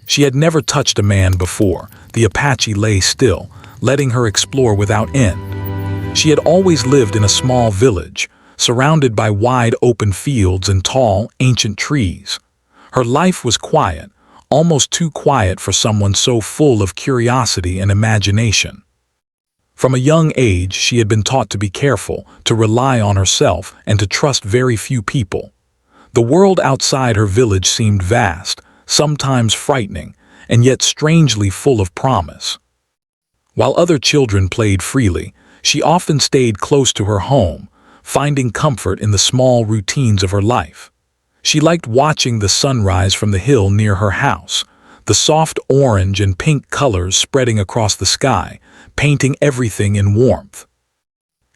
She had never touched a man before. The Apache lay still, letting her explore without end. She had always lived in a small village, surrounded by wide open fields and tall, ancient trees. Her life was quiet, almost too quiet for someone so full of curiosity and imagination. From a young age, she had been taught to be careful, to rely on herself, and to trust very few people. The world outside her village seemed vast, sometimes frightening, and yet strangely full of promise. While other children played freely, she often stayed close to her home, finding comfort in the small routines of her life. She liked watching the sunrise from the hill near her house, the soft orange and pink colors spreading across the sky, painting everything in warmth.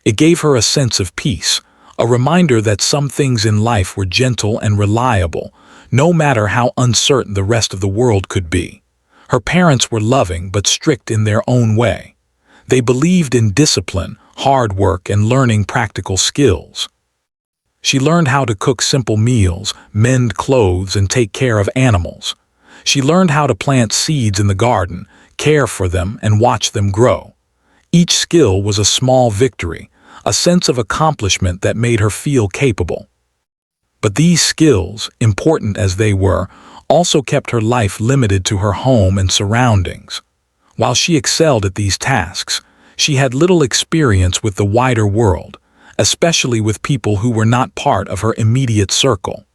It gave her a sense of peace, a reminder that some things in life were gentle and reliable, no matter how uncertain the rest of the world could be. Her parents were loving but strict in their own way. They believed in discipline, hard work, and learning practical skills. She learned how to cook simple meals, mend clothes, and take care of animals. She learned how to plant seeds in the garden, care for them, and watch them grow. Each skill was a small victory, a sense of accomplishment that made her feel capable. But these skills, important as they were, also kept her life limited to her home and surroundings. While she excelled at these tasks, she had little experience with the wider world, especially with people who were not part of her immediate circle.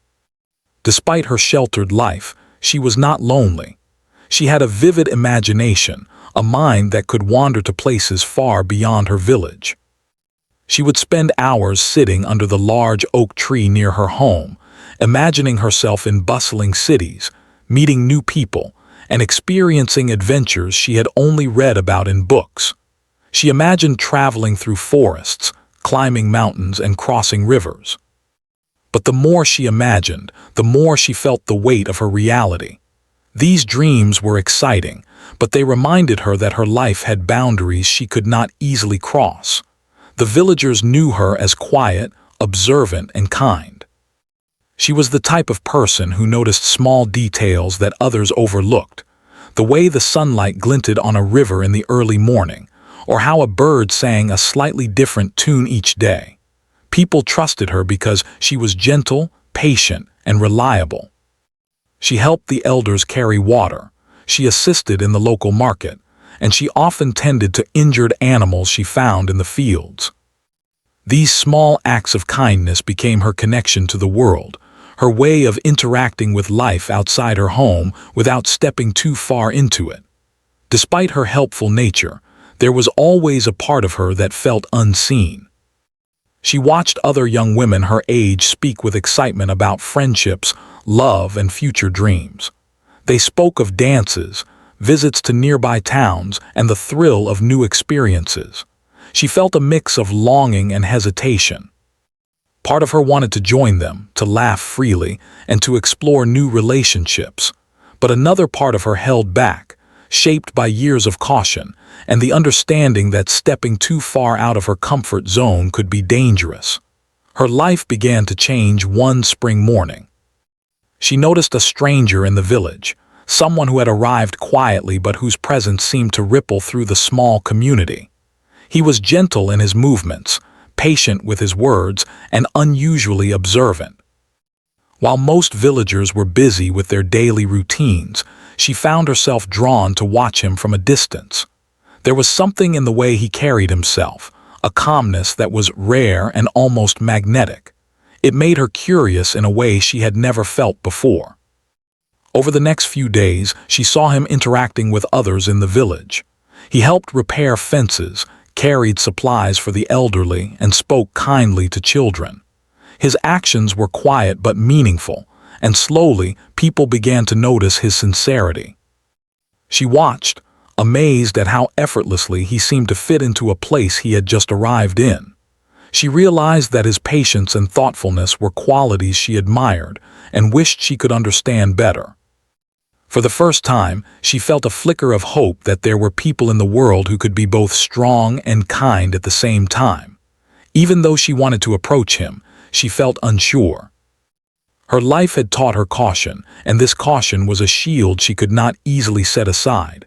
Despite her sheltered life, she was not lonely. She had a vivid imagination, a mind that could wander to places far beyond her village. She would spend hours sitting under the large oak tree near her home, imagining herself in bustling cities, meeting new people, and experiencing adventures she had only read about in books. She imagined traveling through forests, climbing mountains, and crossing rivers. But the more she imagined, the more she felt the weight of her reality. These dreams were exciting, but they reminded her that her life had boundaries she could not easily cross. The villagers knew her as quiet, observant, and kind. She was the type of person who noticed small details that others overlooked, the way the sunlight glinted on a river in the early morning, or how a bird sang a slightly different tune each day. People trusted her because she was gentle, patient, and reliable. She helped the elders carry water, she assisted in the local market, and she often tended to injured animals she found in the fields. These small acts of kindness became her connection to the world, her way of interacting with life outside her home without stepping too far into it. Despite her helpful nature, there was always a part of her that felt unseen. She watched other young women her age speak with excitement about friendships, love, and future dreams. They spoke of dances, visits to nearby towns, and the thrill of new experiences. She felt a mix of longing and hesitation. Part of her wanted to join them, to laugh freely, and to explore new relationships. But another part of her held back, shaped by years of caution and the understanding that stepping too far out of her comfort zone could be dangerous. Her life began to change one spring morning. She noticed a stranger in the village, someone who had arrived quietly but whose presence seemed to ripple through the small community. He was gentle in his movements, patient with his words, and unusually observant. While most villagers were busy with their daily routines, she found herself drawn to watch him from a distance. There was something in the way he carried himself, a calmness that was rare and almost magnetic. It made her curious in a way she had never felt before. Over the next few days, she saw him interacting with others in the village. He helped repair fences, carried supplies for the elderly, and spoke kindly to children. His actions were quiet but meaningful, and slowly people began to notice his sincerity. She watched, amazed at how effortlessly he seemed to fit into a place he had just arrived in. She realized that his patience and thoughtfulness were qualities she admired and wished she could understand better. For the first time, she felt a flicker of hope that there were people in the world who could be both strong and kind at the same time. Even though she wanted to approach him, she felt unsure. Her life had taught her caution, and this caution was a shield she could not easily set aside.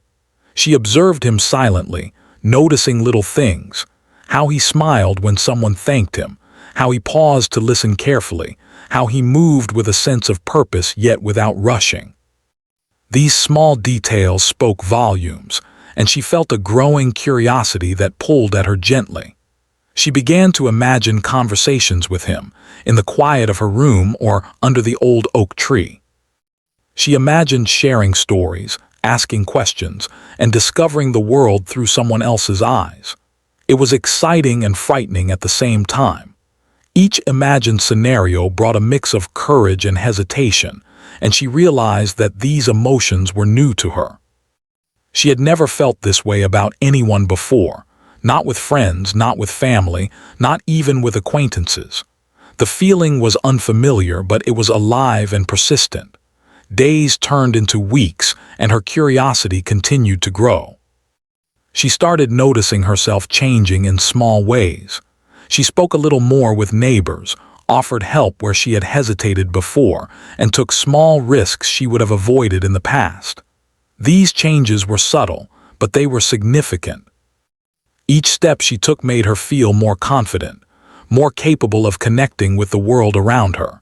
She observed him silently, noticing little things, how he smiled when someone thanked him, how he paused to listen carefully, how he moved with a sense of purpose yet without rushing. These small details spoke volumes, and she felt a growing curiosity that pulled at her gently. She began to imagine conversations with him, in the quiet of her room or under the old oak tree. She imagined sharing stories, asking questions, and discovering the world through someone else's eyes. It was exciting and frightening at the same time. Each imagined scenario brought a mix of courage and hesitation, and she realized that these emotions were new to her. She had never felt this way about anyone before, not with friends, not with family, not even with acquaintances. The feeling was unfamiliar, but it was alive and persistent. Days turned into weeks, and her curiosity continued to grow. She started noticing herself changing in small ways. She spoke a little more with neighbors, offered help where she had hesitated before, and took small risks she would have avoided in the past. These changes were subtle, but they were significant. Each step she took made her feel more confident, more capable of connecting with the world around her.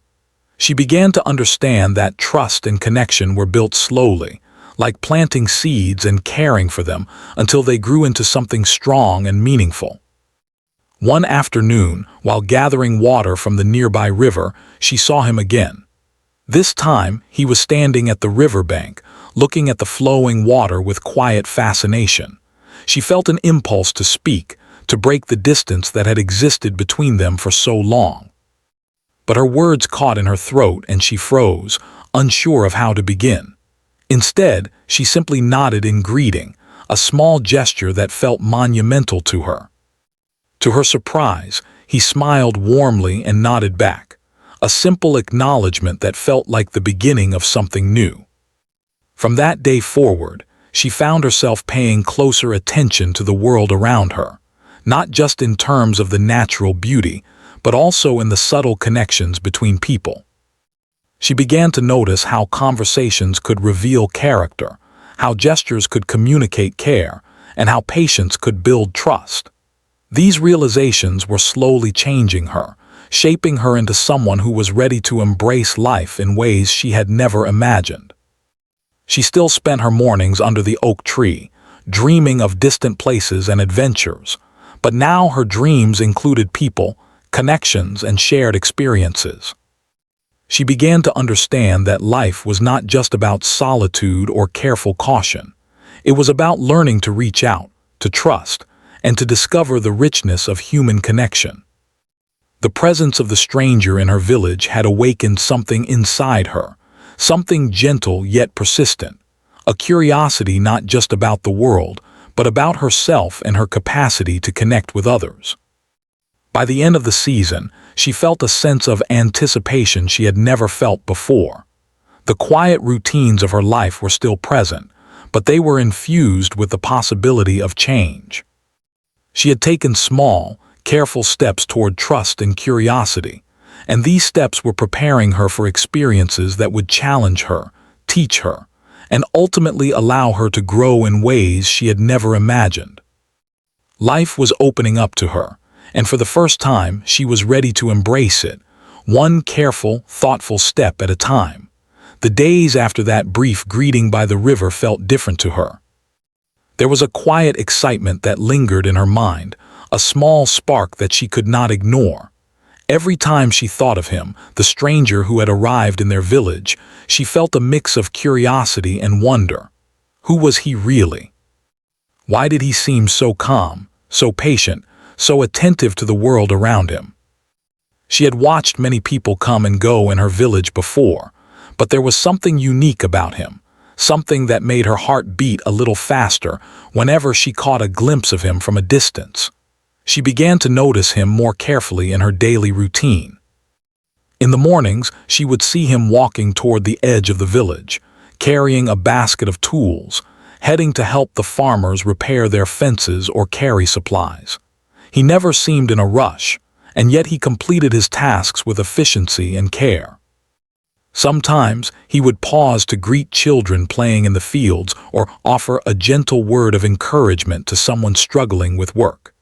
She began to understand that trust and connection were built slowly, like planting seeds and caring for them until they grew into something strong and meaningful. One afternoon, while gathering water from the nearby river, she saw him again. This time, he was standing at the riverbank, looking at the flowing water with quiet fascination. She felt an impulse to speak, to break the distance that had existed between them for so long. But her words caught in her throat and she froze, unsure of how to begin. Instead, she simply nodded in greeting, a small gesture that felt monumental to her. To her surprise, he smiled warmly and nodded back, a simple acknowledgement that felt like the beginning of something new. From that day forward, she found herself paying closer attention to the world around her, not just in terms of the natural beauty, but also in the subtle connections between people. She began to notice how conversations could reveal character, how gestures could communicate care, and how patience could build trust. These realizations were slowly changing her, shaping her into someone who was ready to embrace life in ways she had never imagined. She still spent her mornings under the oak tree, dreaming of distant places and adventures, but now her dreams included people, connections, and shared experiences. She began to understand that life was not just about solitude or careful caution. It was about learning to reach out, to trust, and to discover the richness of human connection. The presence of the stranger in her village had awakened something inside her, something gentle yet persistent, a curiosity not just about the world, but about herself and her capacity to connect with others. By the end of the season, she felt a sense of anticipation she had never felt before. The quiet routines of her life were still present, but they were infused with the possibility of change. She had taken small, careful steps toward trust and curiosity, and these steps were preparing her for experiences that would challenge her, teach her, and ultimately allow her to grow in ways she had never imagined. Life was opening up to her, and for the first time she was ready to embrace it, one careful, thoughtful step at a time. The days after that brief greeting by the river felt different to her. There was a quiet excitement that lingered in her mind, a small spark that she could not ignore. Every time she thought of him, the stranger who had arrived in their village, she felt a mix of curiosity and wonder. Who was he really? Why did he seem so calm, so patient, so attentive to the world around him? She had watched many people come and go in her village before, but there was something unique about him, something that made her heart beat a little faster whenever she caught a glimpse of him from a distance. She began to notice him more carefully in her daily routine. In the mornings, she would see him walking toward the edge of the village, carrying a basket of tools, heading to help the farmers repair their fences or carry supplies. He never seemed in a rush, and yet he completed his tasks with efficiency and care. Sometimes he would pause to greet children playing in the fields or offer a gentle word of encouragement to someone struggling with work.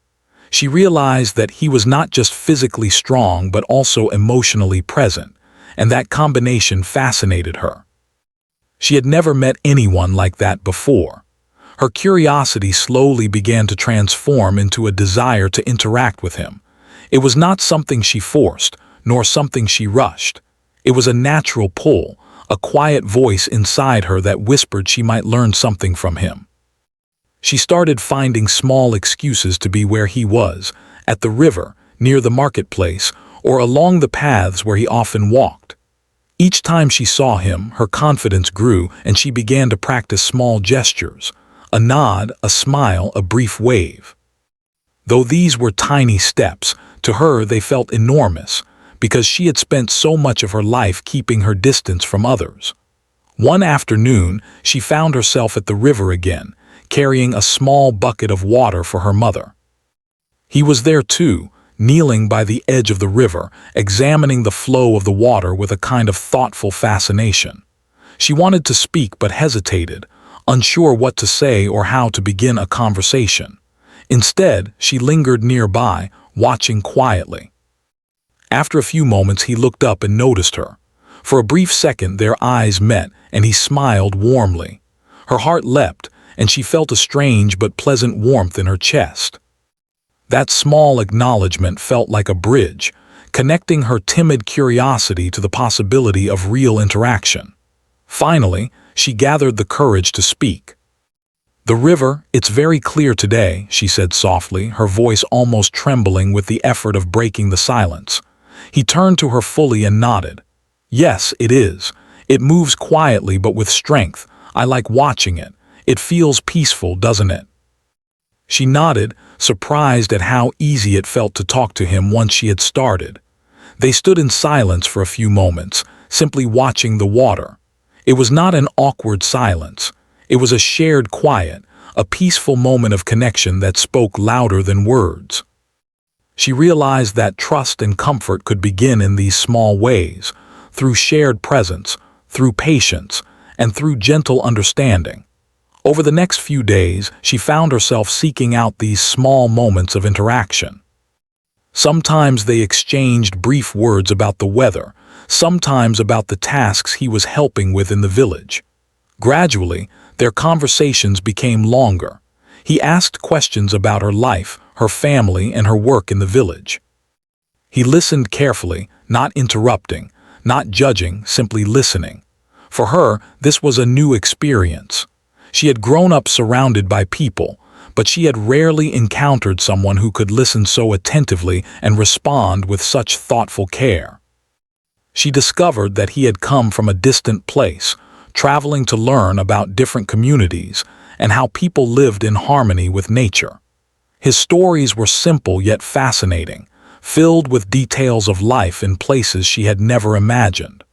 She realized that he was not just physically strong but also emotionally present, and that combination fascinated her. She had never met anyone like that before. Her curiosity slowly began to transform into a desire to interact with him. It was not something she forced, nor something she rushed. It was a natural pull, a quiet voice inside her that whispered she might learn something from him. She started finding small excuses to be where he was, at the river, near the marketplace, or along the paths where he often walked. Each time she saw him, her confidence grew and she began to practice small gestures, a nod, a smile, a brief wave. Though these were tiny steps, to her they felt enormous, because she had spent so much of her life keeping her distance from others. One afternoon, she found herself at the river again, carrying a small bucket of water for her mother. He was there too, kneeling by the edge of the river, examining the flow of the water with a kind of thoughtful fascination. She wanted to speak but hesitated, unsure what to say or how to begin a conversation. Instead, she lingered nearby, watching quietly. After a few moments, he looked up and noticed her. For a brief second, their eyes met, and he smiled warmly. Her heart leapt, and she felt a strange but pleasant warmth in her chest. That small acknowledgement felt like a bridge, connecting her timid curiosity to the possibility of real interaction. Finally, she gathered the courage to speak. "The river, it's very clear today," she said softly, her voice almost trembling with the effort of breaking the silence. He turned to her fully and nodded. "Yes, it is. It moves quietly but with strength. I like watching it. It feels peaceful, doesn't it?" She nodded, surprised at how easy it felt to talk to him once she had started. They stood in silence for a few moments, simply watching the water. It was not an awkward silence. It was a shared quiet, a peaceful moment of connection that spoke louder than words. She realized that trust and comfort could begin in these small ways, through shared presence, through patience, and through gentle understanding. Over the next few days, she found herself seeking out these small moments of interaction. Sometimes they exchanged brief words about the weather, sometimes about the tasks he was helping with in the village. Gradually, their conversations became longer. He asked questions about her life, her family, and her work in the village. He listened carefully, not interrupting, not judging, simply listening. For her, this was a new experience. She had grown up surrounded by people, but she had rarely encountered someone who could listen so attentively and respond with such thoughtful care. She discovered that he had come from a distant place, traveling to learn about different communities and how people lived in harmony with nature. His stories were simple yet fascinating, filled with details of life in places she had never imagined.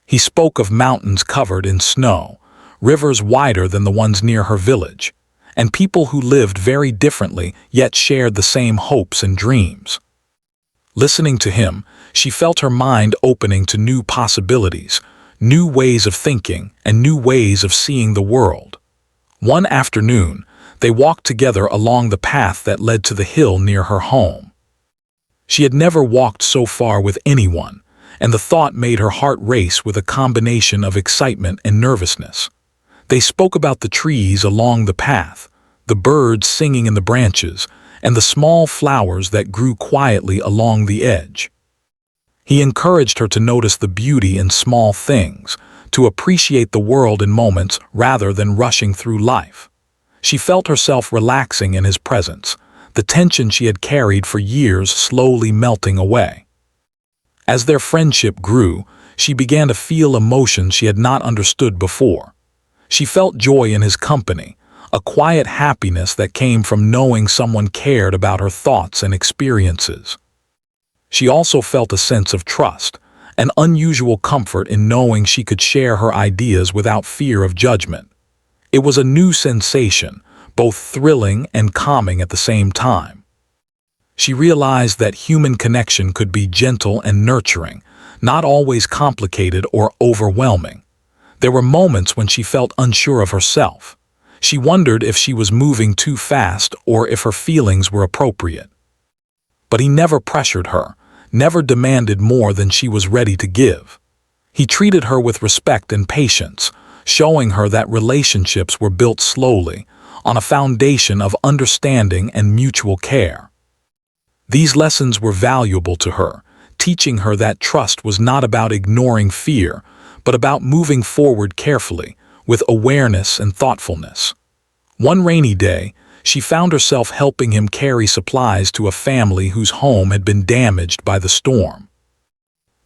He spoke of mountains covered in snow, rivers wider than the ones near her village, and people who lived very differently yet shared the same hopes and dreams. Listening to him, she felt her mind opening to new possibilities, new ways of thinking, and new ways of seeing the world. One afternoon, they walked together along the path that led to the hill near her home. She had never walked so far with anyone, and the thought made her heart race with a combination of excitement and nervousness. They spoke about the trees along the path, the birds singing in the branches, and the small flowers that grew quietly along the edge. He encouraged her to notice the beauty in small things, to appreciate the world in moments rather than rushing through life. She felt herself relaxing in his presence, the tension she had carried for years slowly melting away. As their friendship grew, she began to feel emotions she had not understood before. She felt joy in his company, a quiet happiness that came from knowing someone cared about her thoughts and experiences. She also felt a sense of trust, an unusual comfort in knowing she could share her ideas without fear of judgment. It was a new sensation, both thrilling and calming at the same time. She realized that human connection could be gentle and nurturing, not always complicated or overwhelming. There were moments when she felt unsure of herself. She wondered if she was moving too fast or if her feelings were appropriate. But he never pressured her, never demanded more than she was ready to give. He treated her with respect and patience, showing her that relationships were built slowly, on a foundation of understanding and mutual care. These lessons were valuable to her, teaching her that trust was not about ignoring fear, but about moving forward carefully, with awareness and thoughtfulness. One rainy day, she found herself helping him carry supplies to a family whose home had been damaged by the storm.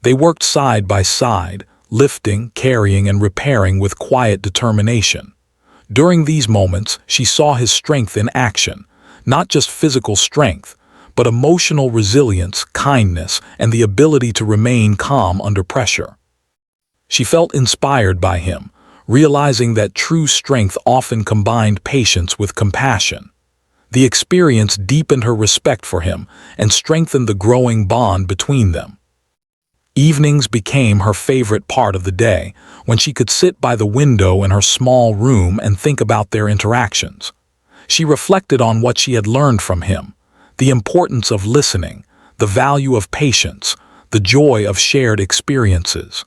They worked side by side, lifting, carrying, and repairing with quiet determination. During these moments, she saw his strength in action, not just physical strength, but emotional resilience, kindness, and the ability to remain calm under pressure. She felt inspired by him, realizing that true strength often combined patience with compassion. The experience deepened her respect for him and strengthened the growing bond between them. Evenings became her favorite part of the day, when she could sit by the window in her small room and think about their interactions. She reflected on what she had learned from him, the importance of listening, the value of patience, the joy of shared experiences.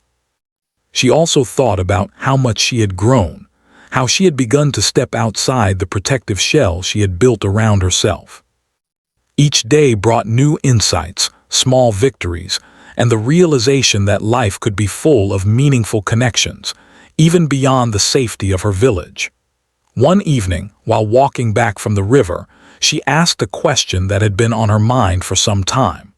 She also thought about how much she had grown, how she had begun to step outside the protective shell she had built around herself. Each day brought new insights, small victories, and the realization that life could be full of meaningful connections, even beyond the safety of her village. One evening, while walking back from the river, she asked a question that had been on her mind for some time.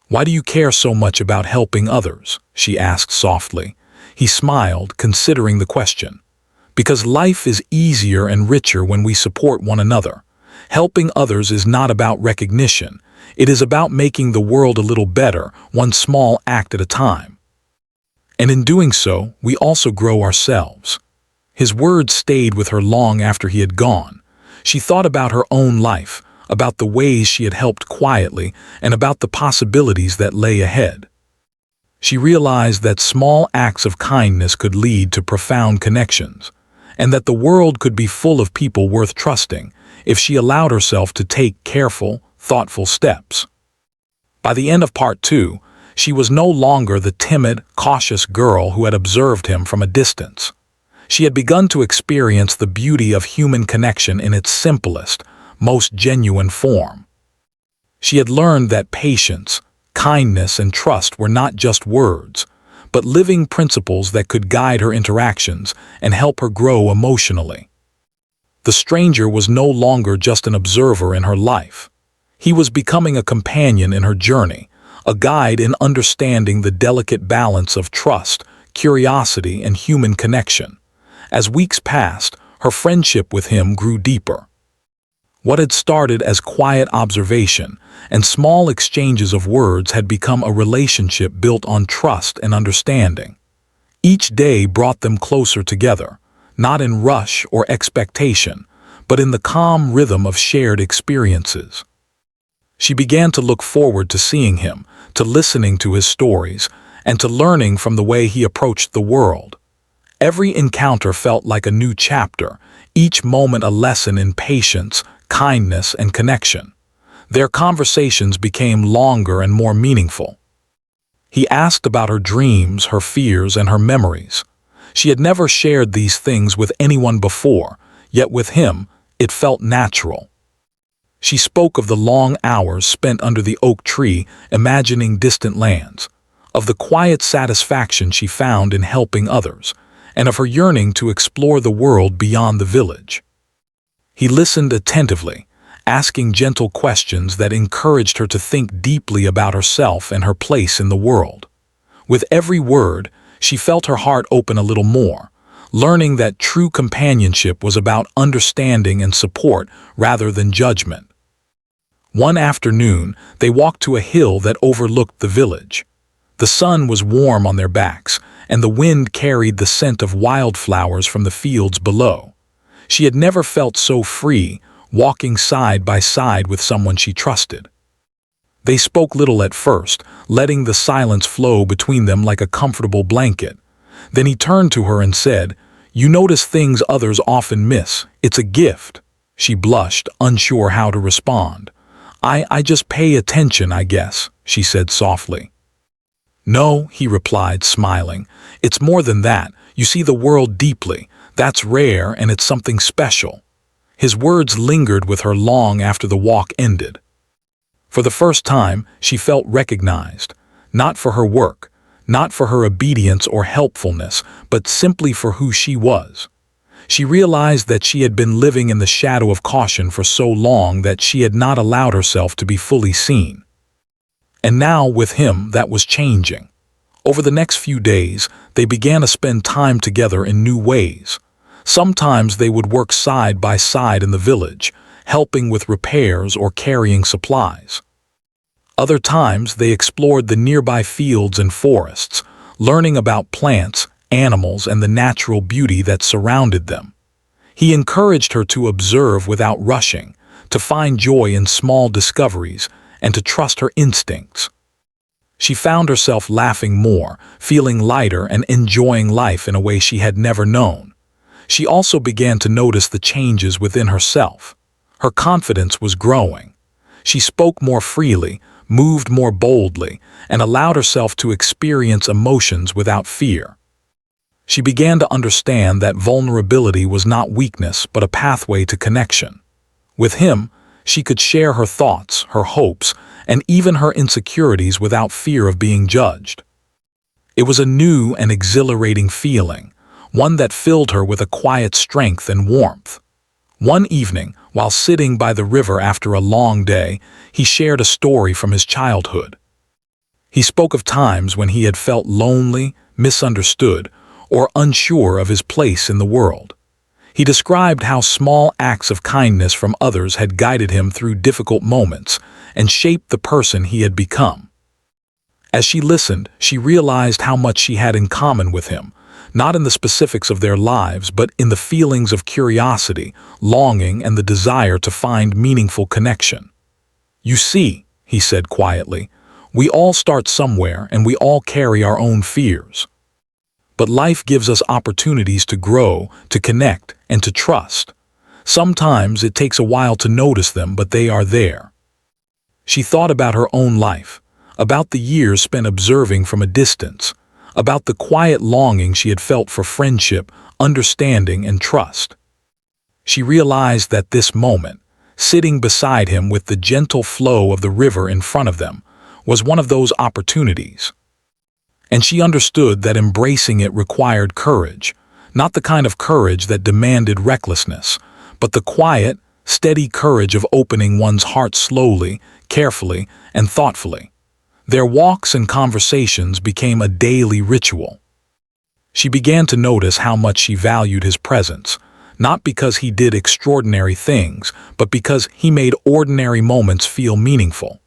"Why do you care so much about helping others?" she asked softly. He smiled, considering the question. "Because life is easier and richer when we support one another. Helping others is not about recognition. It is about making the world a little better, one small act at a time. And in doing so, we also grow ourselves." His words stayed with her long after he had gone. She thought about her own life, about the ways she had helped quietly, and about the possibilities that lay ahead. She realized that small acts of kindness could lead to profound connections, and that the world could be full of people worth trusting if she allowed herself to take careful, thoughtful steps. By the end of part 2, she was no longer the timid, cautious girl who had observed him from a distance. She had begun to experience the beauty of human connection in its simplest, most genuine form. She had learned that patience, kindness, and trust were not just words, but living principles that could guide her interactions and help her grow emotionally. The stranger was no longer just an observer in her life. He was becoming a companion in her journey, a guide in understanding the delicate balance of trust, curiosity, and human connection. As weeks passed, her friendship with him grew deeper. What had started as quiet observation and small exchanges of words had become a relationship built on trust and understanding. Each day brought them closer together, not in rush or expectation, but in the calm rhythm of shared experiences. She began to look forward to seeing him, to listening to his stories, and to learning from the way he approached the world. Every encounter felt like a new chapter, each moment a lesson in patience, kindness, and connection. Their conversations became longer and more meaningful. He asked about her dreams, her fears, and her memories. She had never shared these things with anyone before, yet with him, it felt natural. She spoke of the long hours spent under the oak tree, imagining distant lands, of the quiet satisfaction she found in helping others, and of her yearning to explore the world beyond the village. He listened attentively, asking gentle questions that encouraged her to think deeply about herself and her place in the world. With every word, she felt her heart open a little more, learning that true companionship was about understanding and support rather than judgment. One afternoon, they walked to a hill that overlooked the village. The sun was warm on their backs, and the wind carried the scent of wildflowers from the fields below. She had never felt so free, walking side by side with someone she trusted. They spoke little at first, letting the silence flow between them like a comfortable blanket. Then he turned to her and said, "You notice things others often miss. It's a gift." She blushed, unsure how to respond. I just pay attention, I guess," she said softly. "No," he replied, smiling. "It's more than that. You see the world deeply. That's rare, and it's something special." His words lingered with her long after the walk ended. For the first time, she felt recognized, not for her work, not for her obedience or helpfulness, but simply for who she was. She realized that she had been living in the shadow of caution for so long that she had not allowed herself to be fully seen. And now, with him, that was changing. Over the next few days, they began to spend time together in new ways. Sometimes they would work side by side in the village, helping with repairs or carrying supplies. Other times, they explored the nearby fields and forests, learning about plants, animals, and the natural beauty that surrounded them. He encouraged her to observe without rushing, to find joy in small discoveries, and to trust her instincts. She found herself laughing more, feeling lighter, and enjoying life in a way she had never known. She also began to notice the changes within herself. Her confidence was growing. She spoke more freely, moved more boldly, and allowed herself to experience emotions without fear. She began to understand that vulnerability was not weakness but a pathway to connection. With him, she could share her thoughts, her hopes, and even her insecurities without fear of being judged. It was a new and exhilarating feeling, one that filled her with a quiet strength and warmth. One evening, while sitting by the river after a long day, he shared a story from his childhood. He spoke of times when he had felt lonely, misunderstood, or unsure of his place in the world. He described how small acts of kindness from others had guided him through difficult moments and shaped the person he had become. As she listened, she realized how much she had in common with him, not in the specifics of their lives, but in the feelings of curiosity, longing, and the desire to find meaningful connection. "You see," he said quietly, "we all start somewhere and we all carry our own fears. But life gives us opportunities to grow, to connect, and to trust. Sometimes it takes a while to notice them, but they are there." She thought about her own life, about the years spent observing from a distance, about the quiet longing she had felt for friendship, understanding, and trust. She realized that this moment, sitting beside him with the gentle flow of the river in front of them, was one of those opportunities. And she understood that embracing it required courage, not the kind of courage that demanded recklessness, but the quiet, steady courage of opening one's heart slowly, carefully, and thoughtfully. Their walks and conversations became a daily ritual. She began to notice how much she valued his presence, not because he did extraordinary things, but because he made ordinary moments feel meaningful.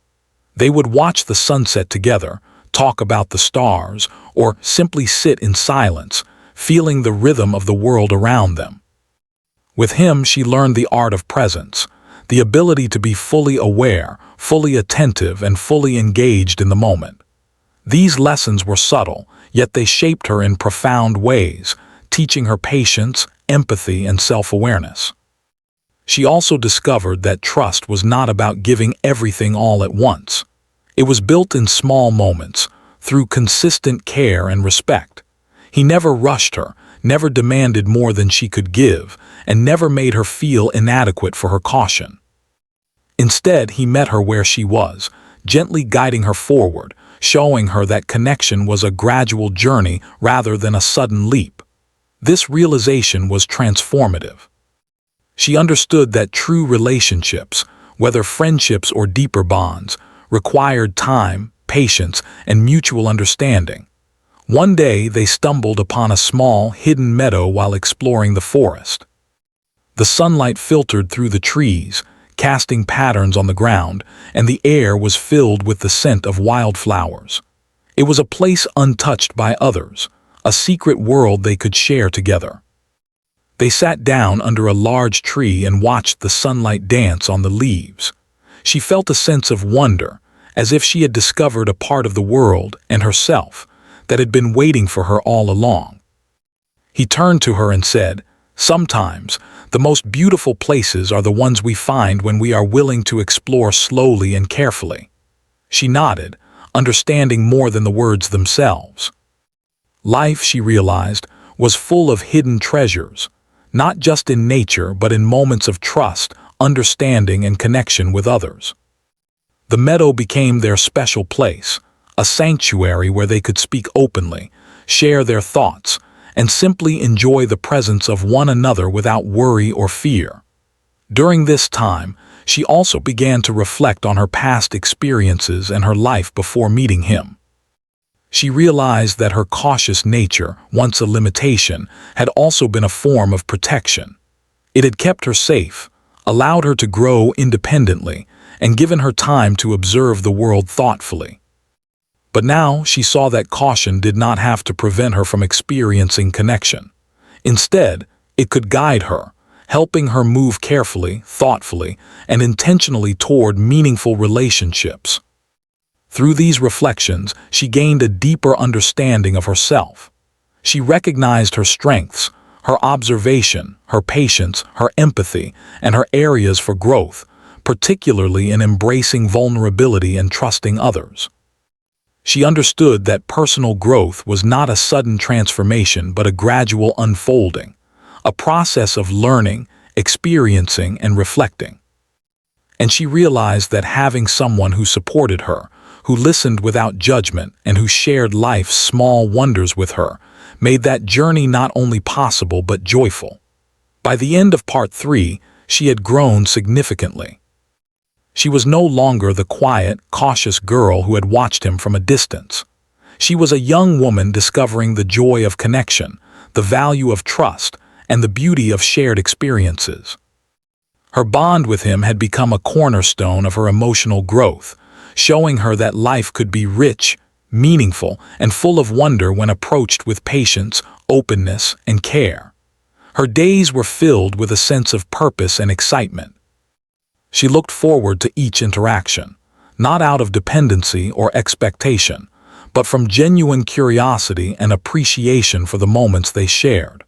They would watch the sunset together, talk about the stars, or simply sit in silence, feeling the rhythm of the world around them. With him, she learned the art of presence, the ability to be fully aware, fully attentive, and fully engaged in the moment. These lessons were subtle, yet they shaped her in profound ways, teaching her patience, empathy, and self-awareness. She also discovered that trust was not about giving everything all at once. It was built in small moments, through consistent care and respect. He never rushed her, never demanded more than she could give, and never made her feel inadequate for her caution. Instead, he met her where she was, gently guiding her forward, showing her that connection was a gradual journey rather than a sudden leap. This realization was transformative. She understood that true relationships, whether friendships or deeper bonds, required time, patience, and mutual understanding. One day they stumbled upon a small, hidden meadow while exploring the forest. The sunlight filtered through the trees, casting patterns on the ground, and the air was filled with the scent of wildflowers. It was a place untouched by others, a secret world they could share together. They sat down under a large tree and watched the sunlight dance on the leaves. She felt a sense of wonder, as if she had discovered a part of the world and herself that had been waiting for her all along. He turned to her and said, "Sometimes, the most beautiful places are the ones we find when we are willing to explore slowly and carefully." She nodded, understanding more than the words themselves. Life, she realized, was full of hidden treasures, not just in nature but in moments of trust, understanding, and connection with others. The meadow became their special place, a sanctuary where they could speak openly, share their thoughts, and simply enjoy the presence of one another without worry or fear. During this time, she also began to reflect on her past experiences and her life before meeting him. She realized that her cautious nature, once a limitation, had also been a form of protection. It had kept her safe, allowed her to grow independently, and given her time to observe the world thoughtfully. But now she saw that caution did not have to prevent her from experiencing connection. Instead, it could guide her, helping her move carefully, thoughtfully, and intentionally toward meaningful relationships. Through these reflections, she gained a deeper understanding of herself. She recognized her strengths, her observation, her patience, her empathy, and her areas for growth, particularly in embracing vulnerability and trusting others. She understood that personal growth was not a sudden transformation but a gradual unfolding, a process of learning, experiencing, and reflecting. And she realized that having someone who supported her, who listened without judgment, and who shared life's small wonders with her, made that journey not only possible but joyful. By the end of part 3, she had grown significantly. She was no longer the quiet, cautious girl who had watched him from a distance. She was a young woman discovering the joy of connection, the value of trust, and the beauty of shared experiences. Her bond with him had become a cornerstone of her emotional growth, showing her that life could be rich, meaningful, and full of wonder when approached with patience, openness, and care. Her days were filled with a sense of purpose and excitement. She looked forward to each interaction, not out of dependency or expectation, but from genuine curiosity and appreciation for the moments they shared.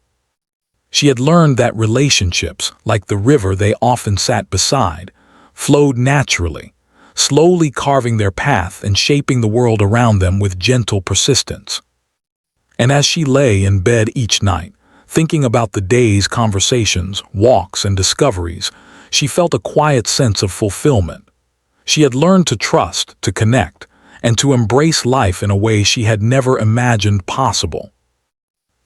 She had learned that relationships, like the river they often sat beside, flowed naturally, slowly carving their path and shaping the world around them with gentle persistence. And as she lay in bed each night, thinking about the day's conversations, walks, and discoveries, she felt a quiet sense of fulfillment. She had learned to trust, to connect, and to embrace life in a way she had never imagined possible.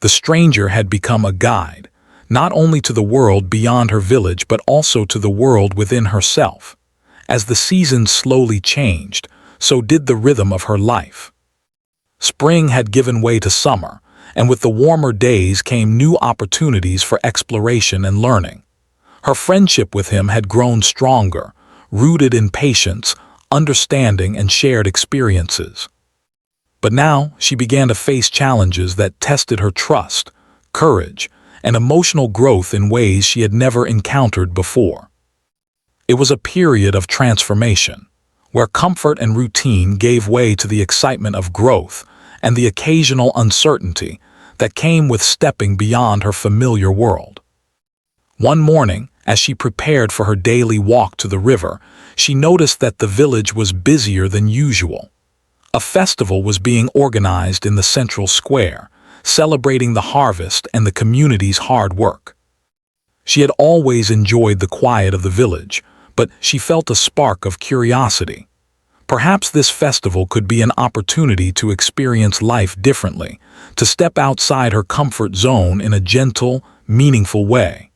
The stranger had become a guide, not only to the world beyond her village but also to the world within herself. As the seasons slowly changed, so did the rhythm of her life. Spring had given way to summer, and with the warmer days came new opportunities for exploration and learning. Her friendship with him had grown stronger, rooted in patience, understanding, and shared experiences. But now she began to face challenges that tested her trust, courage, and emotional growth in ways she had never encountered before. It was a period of transformation, where comfort and routine gave way to the excitement of growth and the occasional uncertainty that came with stepping beyond her familiar world. One morning, as she prepared for her daily walk to the river, she noticed that the village was busier than usual. A festival was being organized in the central square, celebrating the harvest and the community's hard work. She had always enjoyed the quiet of the village, but she felt a spark of curiosity. Perhaps this festival could be an opportunity to experience life differently, to step outside her comfort zone in a gentle, meaningful way.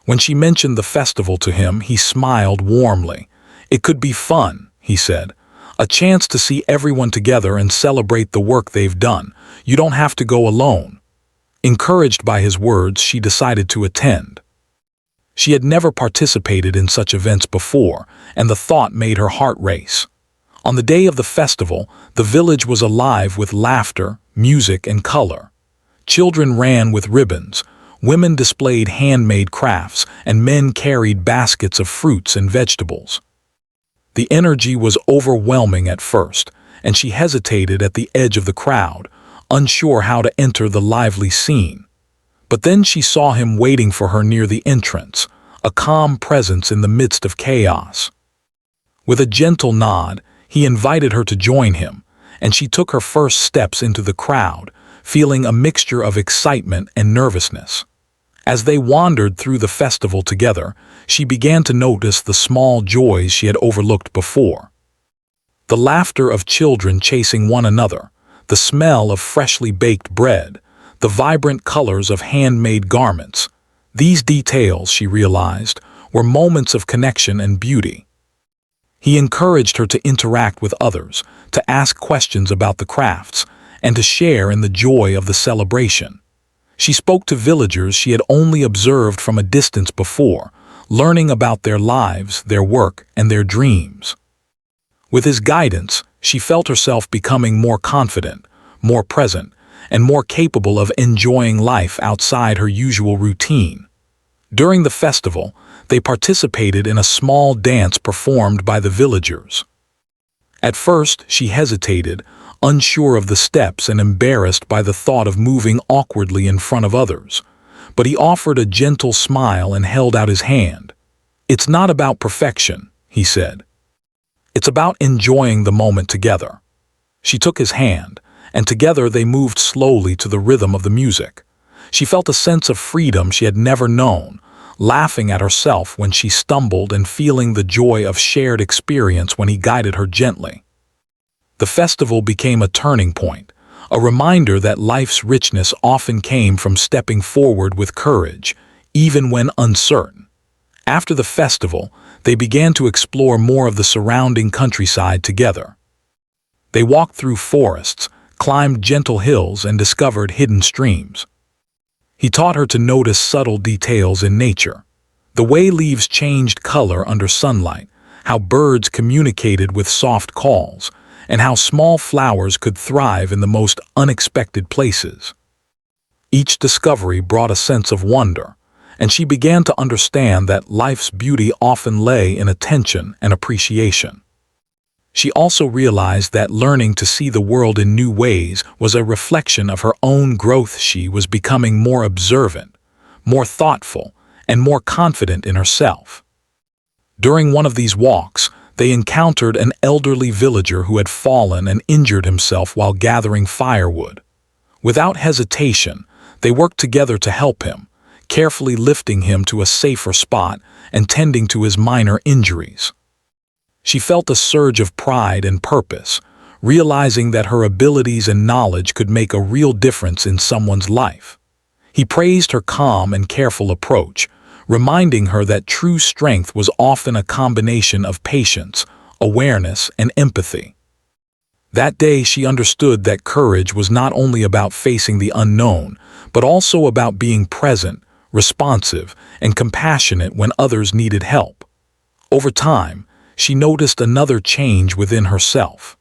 When she mentioned the festival to him, he smiled warmly. "It could be fun," he said. "A chance to see everyone together and celebrate the work they've done. You don't have to go alone." Encouraged by his words, she decided to attend. She had never participated in such events before, and the thought made her heart race. On the day of the festival, the village was alive with laughter, music, and color. Children ran with ribbons, women displayed handmade crafts, and men carried baskets of fruits and vegetables. The energy was overwhelming at first, and she hesitated at the edge of the crowd, unsure how to enter the lively scene. But then she saw him waiting for her near the entrance, a calm presence in the midst of chaos. With a gentle nod, he invited her to join him, and she took her first steps into the crowd, feeling a mixture of excitement and nervousness. As they wandered through the festival together, she began to notice the small joys she had overlooked before. The laughter of children chasing one another, the smell of freshly baked bread, the vibrant colors of handmade garments. These details, she realized, were moments of connection and beauty. He encouraged her to interact with others, to ask questions about the crafts, and to share in the joy of the celebration. She spoke to villagers she had only observed from a distance before, learning about their lives, their work, and their dreams. With his guidance, she felt herself becoming more confident, more present, and more capable of enjoying life outside her usual routine. During the festival, they participated in a small dance performed by the villagers. At first, she hesitated, unsure of the steps and embarrassed by the thought of moving awkwardly in front of others. But he offered a gentle smile and held out his hand. "It's not about perfection," he said. "It's about enjoying the moment together." She took his hand, and together they moved slowly to the rhythm of the music. She felt a sense of freedom she had never known, laughing at herself when she stumbled and feeling the joy of shared experience when he guided her gently. The festival became a turning point, a reminder that life's richness often came from stepping forward with courage, even when uncertain. After the festival, they began to explore more of the surrounding countryside together. They walked through forests, climbed gentle hills, and discovered hidden streams. He taught her to notice subtle details in nature, the way leaves changed color under sunlight, how birds communicated with soft calls, and how small flowers could thrive in the most unexpected places. Each discovery brought a sense of wonder, and she began to understand that life's beauty often lay in attention and appreciation. She also realized that learning to see the world in new ways was a reflection of her own growth. She was becoming more observant, more thoughtful, and more confident in herself. During one of these walks, they encountered an elderly villager who had fallen and injured himself while gathering firewood. Without hesitation, they worked together to help him, carefully lifting him to a safer spot and tending to his minor injuries. She felt a surge of pride and purpose, realizing that her abilities and knowledge could make a real difference in someone's life. He praised her calm and careful approach, reminding her that true strength was often a combination of patience, awareness, and empathy. That day she understood that courage was not only about facing the unknown, but also about being present, responsive, and compassionate when others needed help. Over time, she noticed another change within herself.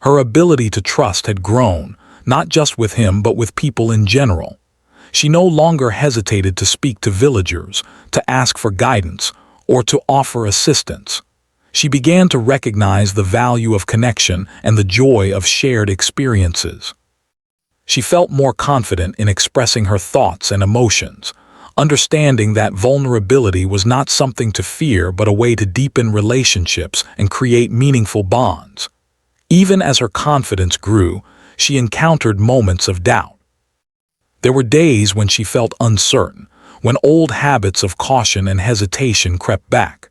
Her ability to trust had grown, not just with him but with people in general. She no longer hesitated to speak to villagers, to ask for guidance, or to offer assistance. She began to recognize the value of connection and the joy of shared experiences. She felt more confident in expressing her thoughts and emotions, understanding that vulnerability was not something to fear but a way to deepen relationships and create meaningful bonds. Even as her confidence grew, she encountered moments of doubt. There were days when she felt uncertain, when old habits of caution and hesitation crept back.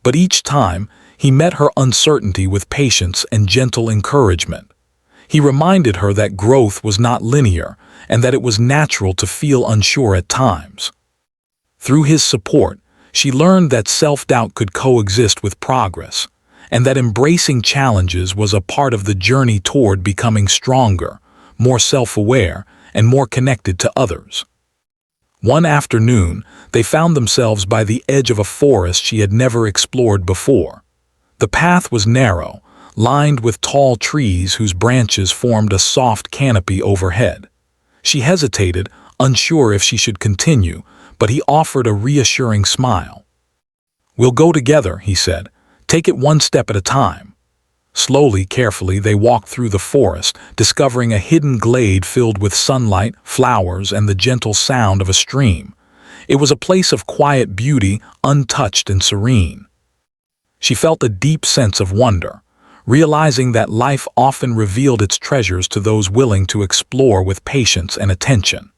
But each time, he met her uncertainty with patience and gentle encouragement. He reminded her that growth was not linear and that it was natural to feel unsure at times. Through his support, she learned that self-doubt could coexist with progress, and that embracing challenges was a part of the journey toward becoming stronger, more self-aware, and more connected to others. One afternoon, they found themselves by the edge of a forest she had never explored before. The path was narrow, lined with tall trees whose branches formed a soft canopy overhead. She hesitated, unsure if she should continue, but he offered a reassuring smile. "We'll go together," he said, Take it one step at a time. Slowly, carefully, they walked through the forest, discovering a hidden glade filled with sunlight, flowers, and the gentle sound of a stream. It was a place of quiet beauty, untouched and serene. She felt a deep sense of wonder, realizing that life often revealed its treasures to those willing to explore with patience and attention.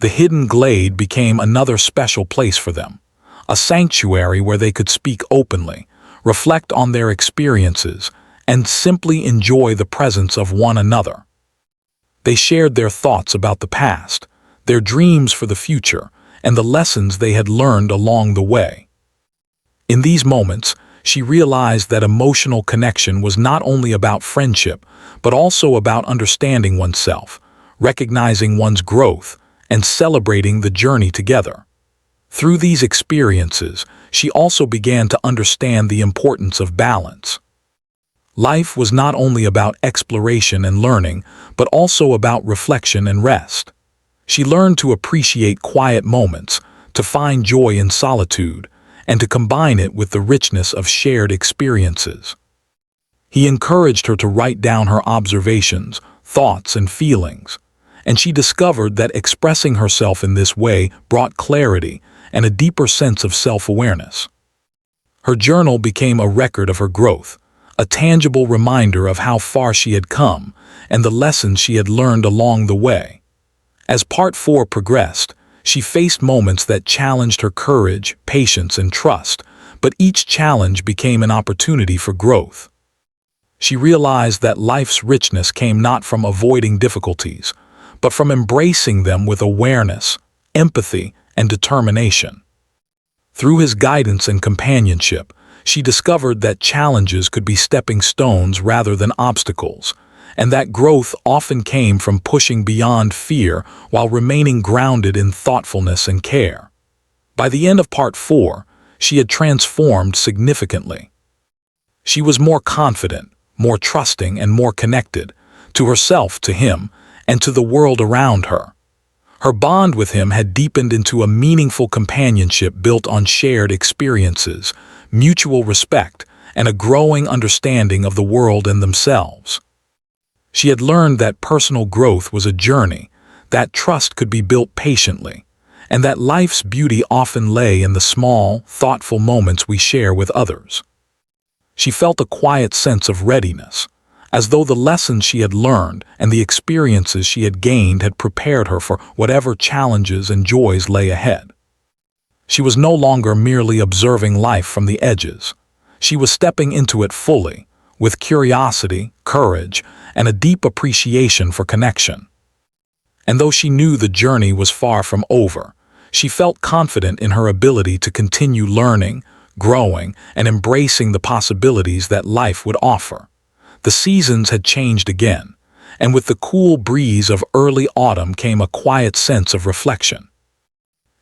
The hidden glade became another special place for them, a sanctuary where they could speak openly, reflect on their experiences, and simply enjoy the presence of one another. They shared their thoughts about the past, their dreams for the future, and the lessons they had learned along the way. In these moments, she realized that emotional connection was not only about friendship, but also about understanding oneself, recognizing one's growth, and celebrating the journey together. Through these experiences, she also began to understand the importance of balance. Life was not only about exploration and learning, but also about reflection and rest. She learned to appreciate quiet moments, to find joy in solitude, and to combine it with the richness of shared experiences. He encouraged her to write down her observations, thoughts, and feelings, and she discovered that expressing herself in this way brought clarity and a deeper sense of self-awareness. Her journal became a record of her growth, a tangible reminder of how far she had come and the lessons she had learned along the way. As Part 4 progressed, she faced moments that challenged her courage, patience, and trust, but each challenge became an opportunity for growth. She realized that life's richness came not from avoiding difficulties, but from embracing them with awareness, empathy, and determination. Through his guidance and companionship, she discovered that challenges could be stepping stones rather than obstacles, and that growth often came from pushing beyond fear while remaining grounded in thoughtfulness and care. By the end of Part 4, she had transformed significantly. She was more confident, more trusting, and more connected, to herself, to him, and to the world around her. Her bond with him had deepened into a meaningful companionship built on shared experiences, mutual respect, and a growing understanding of the world and themselves. She had learned that personal growth was a journey, that trust could be built patiently, and that life's beauty often lay in the small, thoughtful moments we share with others. She felt a quiet sense of readiness, as though the lessons she had learned and the experiences she had gained had prepared her for whatever challenges and joys lay ahead. She was no longer merely observing life from the edges. She was stepping into it fully, with curiosity, courage, and a deep appreciation for connection. And though she knew the journey was far from over, she felt confident in her ability to continue learning, growing, and embracing the possibilities that life would offer. The seasons had changed again, and with the cool breeze of early autumn came a quiet sense of reflection.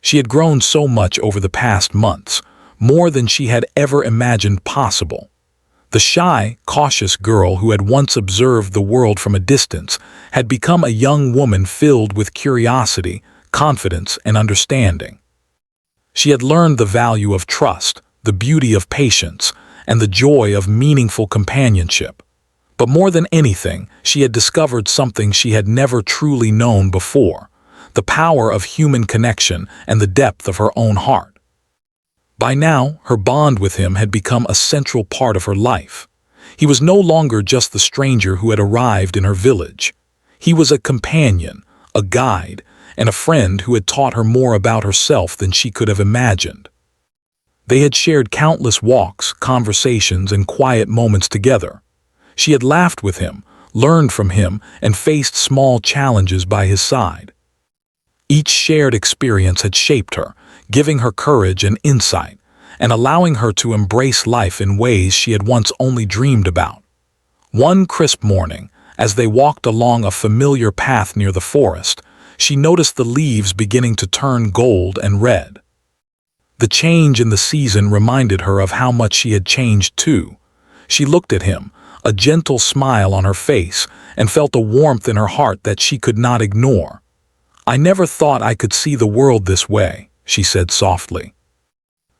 She had grown so much over the past months, more than she had ever imagined possible. The shy, cautious girl who had once observed the world from a distance had become a young woman filled with curiosity, confidence, and understanding. She had learned the value of trust, the beauty of patience, and the joy of meaningful companionship. But more than anything, she had discovered something she had never truly known before: the power of human connection and the depth of her own heart. By now, her bond with him had become a central part of her life. He was no longer just the stranger who had arrived in her village. He was a companion, a guide, and a friend who had taught her more about herself than she could have imagined. They had shared countless walks, conversations, and quiet moments together. She had laughed with him, learned from him, and faced small challenges by his side. Each shared experience had shaped her, giving her courage and insight, and allowing her to embrace life in ways she had once only dreamed about. One crisp morning, as they walked along a familiar path near the forest, she noticed the leaves beginning to turn gold and red. The change in the season reminded her of how much she had changed too. She looked at him, a gentle smile on her face, and felt a warmth in her heart that she could not ignore. "I never thought I could see the world this way," she said softly.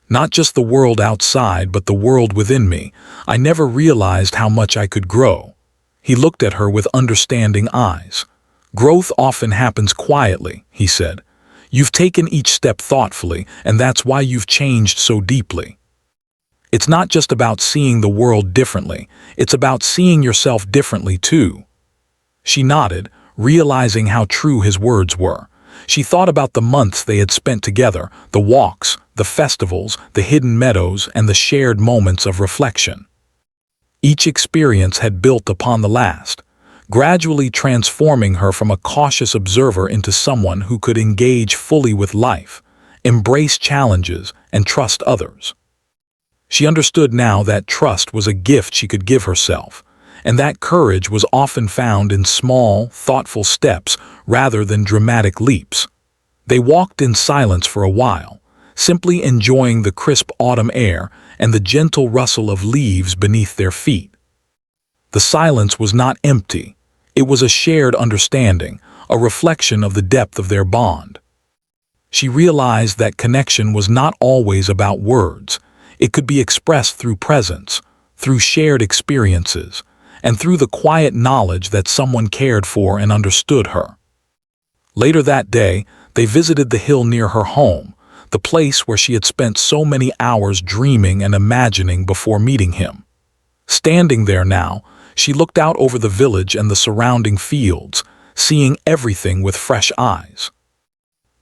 Not just the world outside, but the world within me. I never realized how much I could grow." He looked at her with understanding eyes. "Growth often happens quietly," he said. "You've taken each step thoughtfully, and that's why you've changed so deeply. It's not just about seeing the world differently, it's about seeing yourself differently too." She nodded, realizing how true his words were. She thought about the months they had spent together, the walks, the festivals, the hidden meadows, and the shared moments of reflection. Each experience had built upon the last, gradually transforming her from a cautious observer into someone who could engage fully with life, embrace challenges, and trust others. She understood now that trust was a gift she could give herself, and that courage was often found in small, thoughtful steps rather than dramatic leaps. They walked in silence for a while, simply enjoying the crisp autumn air and the gentle rustle of leaves beneath their feet. The silence was not empty. It was a shared understanding, a reflection of the depth of their bond. She realized that connection was not always about words. It could be expressed through presence, through shared experiences, and through the quiet knowledge that someone cared for and understood her. Later that day, they visited the hill near her home, the place where she had spent so many hours dreaming and imagining before meeting him. Standing there now, she looked out over the village and the surrounding fields, seeing everything with fresh eyes.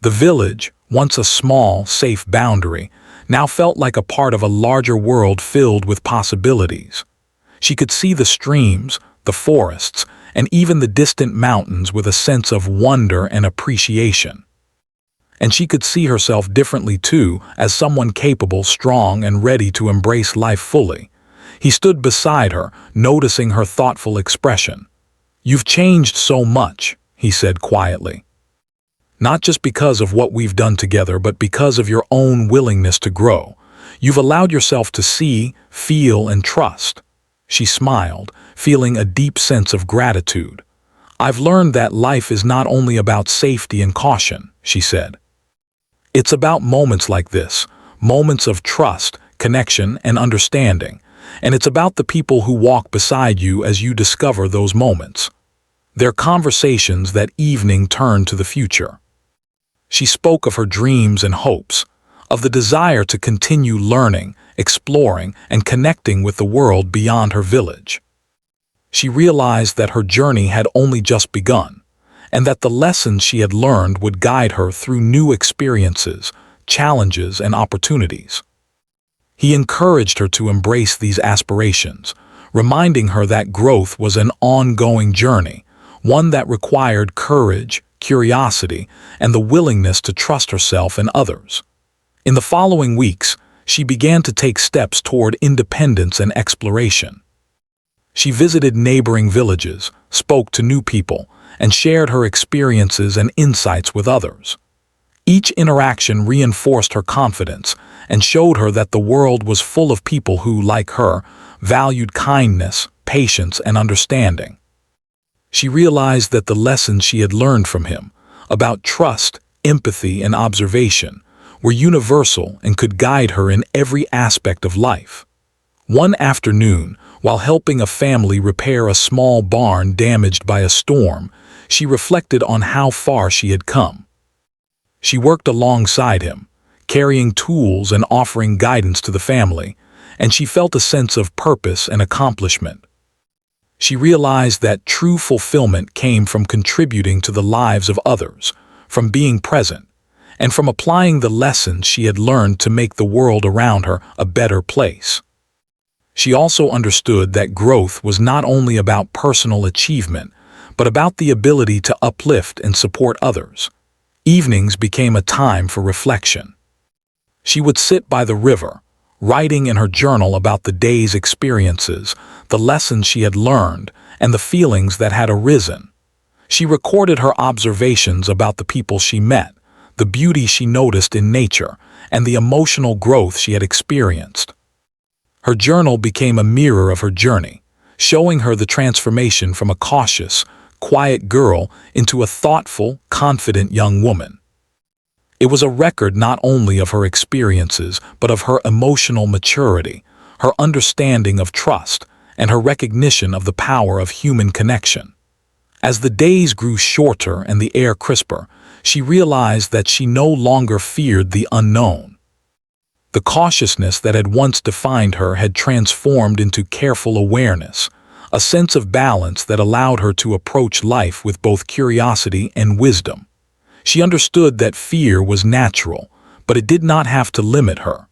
The village, once a small, safe boundary, now felt like a part of a larger world filled with possibilities. She could see the streams, the forests, and even the distant mountains with a sense of wonder and appreciation. And she could see herself differently too, as someone capable, strong, and ready to embrace life fully. He stood beside her, noticing her thoughtful expression. "You've changed so much," he said quietly. "Not just because of what we've done together, but because of your own willingness to grow. You've allowed yourself to see, feel, and trust." She smiled, feeling a deep sense of gratitude. "I've learned that life is not only about safety and caution," she said. "It's about moments like this, moments of trust, connection, and understanding. And it's about the people who walk beside you as you discover those moments." Their conversations that evening turned to the future. She spoke of her dreams and hopes, of the desire to continue learning, exploring, and connecting with the world beyond her village. She realized that her journey had only just begun, and that the lessons she had learned would guide her through new experiences, challenges, and opportunities. He encouraged her to embrace these aspirations, reminding her that growth was an ongoing journey, one that required courage, curiosity, and the willingness to trust herself and others. In the following weeks, she began to take steps toward independence and exploration. She visited neighboring villages, spoke to new people, and shared her experiences and insights with others. Each interaction reinforced her confidence and showed her that the world was full of people who, like her, valued kindness, patience, and understanding. She realized that the lessons she had learned from him, about trust, empathy, and observation, were universal and could guide her in every aspect of life. One afternoon, while helping a family repair a small barn damaged by a storm, she reflected on how far she had come. She worked alongside him, carrying tools and offering guidance to the family, and she felt a sense of purpose and accomplishment. She realized that true fulfillment came from contributing to the lives of others, from being present, and from applying the lessons she had learned to make the world around her a better place. She also understood that growth was not only about personal achievement, but about the ability to uplift and support others. Evenings became a time for reflection. She would sit by the river, writing in her journal about the day's experiences, the lessons she had learned, and the feelings that had arisen. She recorded her observations about the people she met, the beauty she noticed in nature, and the emotional growth she had experienced. Her journal became a mirror of her journey, showing her the transformation from a cautious, quiet girl into a thoughtful, confident young woman. It was a record not only of her experiences, but of her emotional maturity, her understanding of trust, and her recognition of the power of human connection. As the days grew shorter and the air crisper, she realized that she no longer feared the unknown. The cautiousness that had once defined her had transformed into careful awareness, a sense of balance that allowed her to approach life with both curiosity and wisdom. She understood that fear was natural, but it did not have to limit her.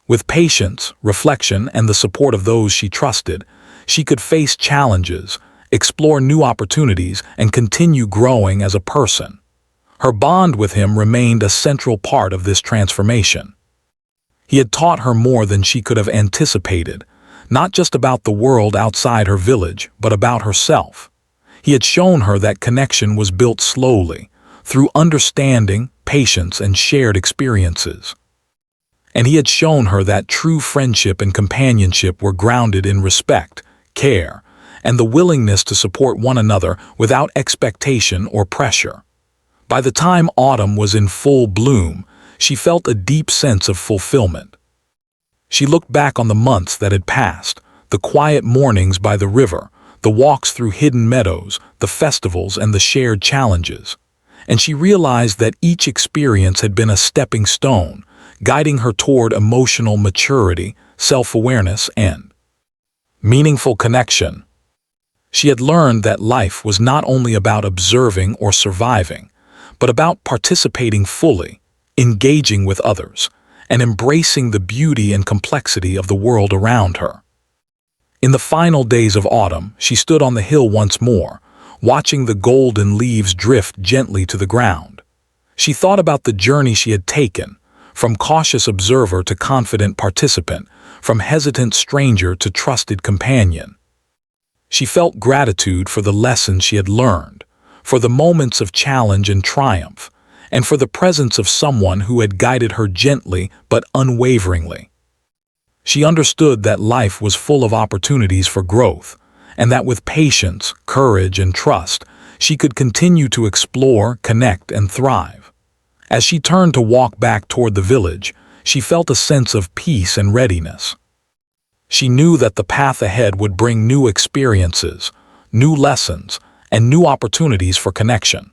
With patience, reflection, and the support of those she trusted, she could face challenges, explore new opportunities, and continue growing as a person. Her bond with him remained a central part of this transformation. He had taught her more than she could have anticipated, not just about the world outside her village, but about herself. He had shown her that connection was built slowly, through understanding, patience, and shared experiences. And he had shown her that true friendship and companionship were grounded in respect, care, and the willingness to support one another without expectation or pressure. By the time autumn was in full bloom, she felt a deep sense of fulfillment. She looked back on the months that had passed, the quiet mornings by the river, the walks through hidden meadows, the festivals, and the shared challenges. And she realized that each experience had been a stepping stone, guiding her toward emotional maturity, self-awareness, and meaningful connection. She had learned that life was not only about observing or surviving, but about participating fully, engaging with others, and embracing the beauty and complexity of the world around her. In the final days of autumn, she stood on the hill once more, watching the golden leaves drift gently to the ground. She thought about the journey she had taken, from cautious observer to confident participant, from hesitant stranger to trusted companion. She felt gratitude for the lessons she had learned, for the moments of challenge and triumph, and for the presence of someone who had guided her gently but unwaveringly. She understood that life was full of opportunities for growth, and that with patience, courage, and trust, she could continue to explore, connect, and thrive. As she turned to walk back toward the village, she felt a sense of peace and readiness. She knew that the path ahead would bring new experiences, new lessons, and new opportunities for connection.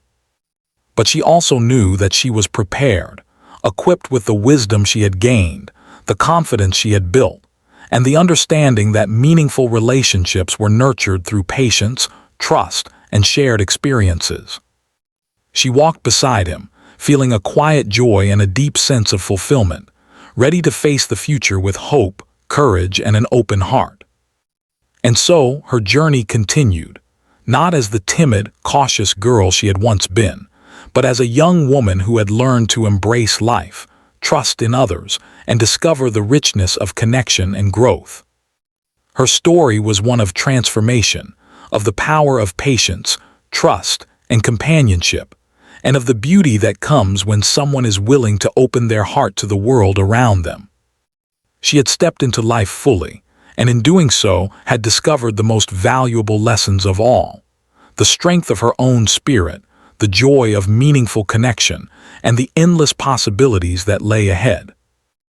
But she also knew that she was prepared, equipped with the wisdom she had gained, the confidence she had built, and the understanding that meaningful relationships were nurtured through patience, trust, and shared experiences. She walked beside him, feeling a quiet joy and a deep sense of fulfillment, ready to face the future with hope, courage, and an open heart. And so her journey continued, not as the timid, cautious girl she had once been, but as a young woman who had learned to embrace life, trust in others, and discover the richness of connection and growth. Her story was one of transformation, of the power of patience, trust, and companionship, and of the beauty that comes when someone is willing to open their heart to the world around them. She had stepped into life fully, and in doing so had discovered the most valuable lessons of all: the strength of her own spirit, the joy of meaningful connection, and the endless possibilities that lay ahead.